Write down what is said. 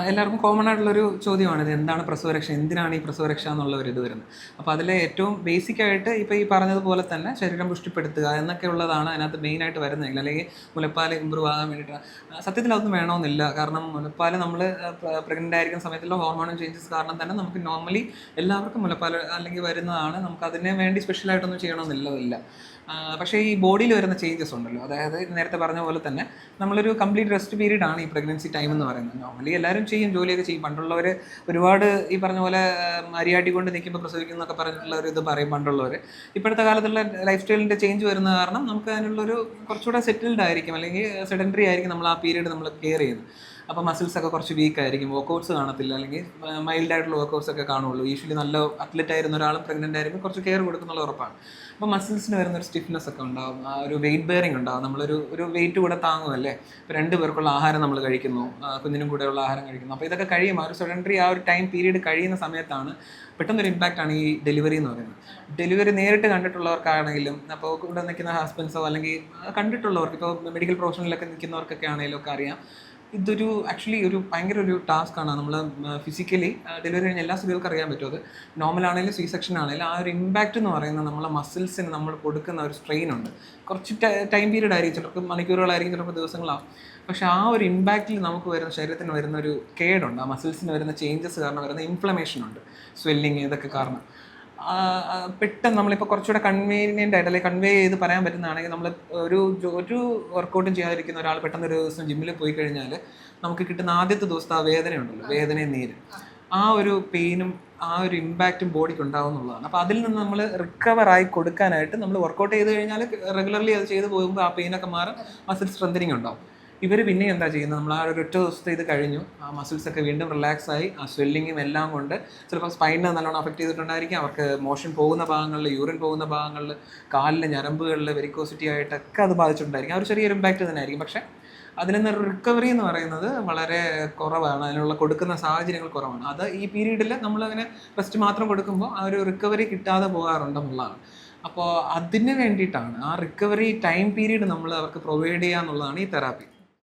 എല്ലാവർക്കും കോമൺ ആയിട്ടുള്ളൊരു ചോദ്യമാണ് ഇത് എന്താണ് പ്രസവരക്ഷ, എന്തിനാണ് ഈ പ്രസവരക്ഷ എന്നുള്ള ഒരു ഇത് വരുന്നത്. അപ്പോൾ അതിൽ ഏറ്റവും ബേസിക് ആയിട്ട് ഇപ്പോൾ ഈ പറഞ്ഞതുപോലെ തന്നെ ശരീരം പുഷ്ടിപ്പെടുത്തുക എന്നൊക്കെ ഉള്ളതാണ് അതിനകത്ത് മെയിനായിട്ട് വരുന്നതെങ്കിൽ, അല്ലെങ്കിൽ മുലപ്പാൽ ഇമ്പ്രൂവ് ആകാൻ വേണ്ടിയിട്ട്. സത്യത്തിൽ അതൊന്നും വേണമെന്നില്ല. കാരണം മുലപ്പാൽ നമ്മൾ പ്രഗ്നൻ്റ് ആയിരിക്കുന്ന സമയത്തുള്ള ഹോർമോണൽ ചേഞ്ചസ് കാരണം തന്നെ നമുക്ക് നോർമലി എല്ലാവർക്കും മുലപ്പാൽ അല്ലെങ്കിൽ വരുന്നതാണ്. നമുക്ക് അതിന് വേണ്ടി സ്പെഷ്യലായിട്ടൊന്നും ചെയ്യണമെന്നില്ല. പക്ഷേ ഈ ബോഡിയിൽ വരുന്ന ചേഞ്ചസ് ഉണ്ടല്ലോ, അതായത് നേരത്തെ പറഞ്ഞ പോലെ തന്നെ നമ്മളൊരു കംപ്ലീറ്റ് റെസ്റ്റ് പീരീഡ് ആണ് ഈ പ്രഗ്നൻസി ടൈം എന്ന് പറയുന്നത്. നോർമലി എല്ലാവരും ചെയ്യും, ജോലിയൊക്കെ ചെയ്യും. പണ്ടുള്ളവർ ഒരുപാട് ഈ പറഞ്ഞ പോലെ അരിയാട്ടി കൊണ്ട് നിൽക്കുമ്പോൾ പ്രസവിക്കും എന്നൊക്കെ പറഞ്ഞിട്ടുള്ള ഒരു ഇത് പറയും പണ്ടുള്ളവർ. ഇപ്പോഴത്തെ കാലത്തുള്ള ലൈഫ് സ്റ്റൈലിൻ്റെ ചേഞ്ച് വരുന്ന കാരണം നമുക്ക് അതിനുള്ളൊരു കുറച്ചുകൂടെ സെറ്റിൽഡ് ആയിരിക്കും, അല്ലെങ്കിൽ സെഡൻറ്ററി ആയിരിക്കും നമ്മൾ ആ പീരീഡ് നമ്മൾ കെയർ ചെയ്യുന്നത്. അപ്പോൾ മസിൽസൊക്കെ കുറച്ച് വീക്ക് ആയിരിക്കും, വർക്കൗട്ട്സ് കാണത്തില്ല, അല്ലെങ്കിൽ മൈൽഡ് ആയിട്ടുള്ള വർക്കൗട്ട്സ് ഒക്കെ കാണുള്ളൂ. യൂഷ്വലി നല്ല അത്ലറ്റ് ആയിരുന്ന ഒരാളും പ്രഗ്നൻ്റ് ആയിരിക്കും കുറച്ച് കെയർ കൊടുക്കുന്നുള്ള ഉറപ്പാണ്. അപ്പോൾ മസിൽസിന് വരുന്നൊരു സ്റ്റിഫ്നെസ് ഒക്കെ ഉണ്ടാകും, ആ ഒരു വെയിറ്റ് ബെയറിംഗ് ഉണ്ടാകും. നമ്മളൊരു വെയിറ്റ് കൂടെ താങ്ങുമല്ലേ. ഇപ്പോൾ 2 പേർക്കുള്ള ആഹാരം നമ്മൾ കഴിക്കുന്നു, കുഞ്ഞിനും കൂടെയുള്ള ആഹാരം കഴിക്കുന്നു. അപ്പോൾ ഇതൊക്കെ കഴിയും, ആ ഒരു സെഡൻറ്ററി ആ ഒരു ടൈം പീരീഡ് കഴിയുന്ന സമയത്താണ് പെട്ടെന്നൊരു ഇമ്പാക്റ്റാണ് ഈ ഡെലിവറി എന്ന് പറയുന്നത്. ഡെലിവറി നേരിട്ട് കണ്ടിട്ടുള്ളവർക്കാണെങ്കിലും, അപ്പോൾ ഇവിടെ നിൽക്കുന്ന ഹസ്ബൻഡ്സോ അല്ലെങ്കിൽ കണ്ടിട്ടുള്ളവർക്ക്, ഇപ്പോൾ മെഡിക്കൽ പ്രൊഫഷനിലൊക്കെ നിൽക്കുന്നവർക്കൊക്കെ ആണെങ്കിലും ഒക്കെ അറിയാം, ഇതൊരു ആക്ച്വലി ഒരു ഭയങ്കര ഒരു ടാസ്ക്കാണ്. നമ്മൾ ഫിസിക്കലി ഡെലിവറി കഴിഞ്ഞ എല്ലാ സ്ത്രീകൾക്കും അറിയാൻ പറ്റും. അത് നോർമൽ ആണെങ്കിലും സി സെക്ഷൻ ആണെങ്കിലും ആ ഒരു ഇമ്പാക്റ്റ് എന്ന് പറയുന്നത് നമ്മളെ മസിൽസിന് നമ്മൾ കൊടുക്കുന്ന ഒരു സ്ട്രെയിൻ ഉണ്ട്. കുറച്ച് ടൈം പീരീഡ് ആയിരിക്കും, ചിലപ്പോൾ മണിക്കൂറുകളായിരിക്കും, ചിലപ്പോൾ ദിവസങ്ങളാവും. പക്ഷേ ആ ഒരു ഇമ്പാക്റ്റിൽ നമുക്ക് വരുന്ന ശരീരത്തിന് വരുന്ന ഒരു കേടുണ്ട്, ആ മസിൽസിന് വരുന്ന ചേഞ്ചസ് കാരണം വരുന്ന ഇൻഫ്ലമേഷൻ ഉണ്ട്, സ്വെല്ലിങ്, ഇതൊക്കെ കാരണം. പെട്ടെന്ന് നമ്മളിപ്പോൾ കുറച്ചുകൂടെ കൺവീനിയൻ്റ് ആയിട്ട് അല്ലെങ്കിൽ കൺവേ ചെയ്ത് പറയാൻ പറ്റുന്നതാണെങ്കിൽ, നമ്മൾ ഒരു വർക്കൗട്ടും ചെയ്യാതിരിക്കുന്ന ഒരാൾ പെട്ടെന്ന് ഒരു ദിവസം ജിമ്മിൽ പോയി കഴിഞ്ഞാൽ നമുക്ക് കിട്ടുന്ന ആദ്യത്തെ ദിവസത്തെ ആ വേദനയുണ്ടല്ലോ, വേദനയും നീരും, ആ ഒരു പെയിനും ആ ഒരു ഇമ്പാക്റ്റും ബോഡിക്ക് ഉണ്ടാവും എന്നുള്ളതാണ്. അപ്പോൾ അതിൽ നിന്ന് നമ്മൾ റിക്കവറായി കൊടുക്കാനായിട്ട് നമ്മൾ വർക്കൗട്ട് ചെയ്ത് കഴിഞ്ഞാൽ, റെഗുലർലി അത് ചെയ്ത് പോകുമ്പോൾ ആ പെയിനൊക്കെ മാറും, മസിൽ സ്ട്രെങ്തനിങ് ഉണ്ടാവും. ഇവർ പിന്നെ എന്താ ചെയ്യുന്നത്, നമ്മൾ ആ ഒരു ഒറ്റ ദിവസത്തെ ഇത് കഴിഞ്ഞു, ആ മസിൽസൊക്കെ വീണ്ടും റിലാക്സ് ആയി, ആ സ്വെല്ലിങ്ങും എല്ലാം കൊണ്ട് ചിലപ്പോൾ സ്പൈനിനെ നല്ലോണം അഫക്റ്റ് ചെയ്തിട്ടുണ്ടായിരിക്കും. അവർക്ക് മോഷൻ പോകുന്ന ഭാഗങ്ങളിൽ, യൂറിൻ പോകുന്ന ഭാഗങ്ങളിൽ, കാലിലെ ഞരമ്പുകളിൽ വെരിക്കോസിറ്റി ആയിട്ടൊക്കെ അത് ബാധിച്ചിട്ടുണ്ടായിരിക്കും. ആ ഒരു ചെറിയൊരു ഇമ്പാക്റ്റ് തന്നെ ആയിരിക്കും. പക്ഷേ അതിൽ നിന്നൊരു റിക്കവറി എന്ന് പറയുന്നത് വളരെ കുറവാണ്, അതിനുള്ള കൊടുക്കുന്ന സാഹചര്യങ്ങൾ കുറവാണ്. അത് ഈ പീരീഡിൽ നമ്മളങ്ങനെ റെസ്റ്റ് മാത്രം കൊടുക്കുമ്പോൾ ആ ഒരു റിക്കവറി കിട്ടാതെ പോകാറുണ്ടെന്നുള്ളതാണ്. അപ്പോൾ അതിന് വേണ്ടിയിട്ടാണ്, ആ റിക്കവറി ടൈം പീരീഡ് നമ്മൾ അവർക്ക് പ്രൊവൈഡ് ചെയ്യുക എന്നുള്ളതാണ് ഈ തെറാപ്പി.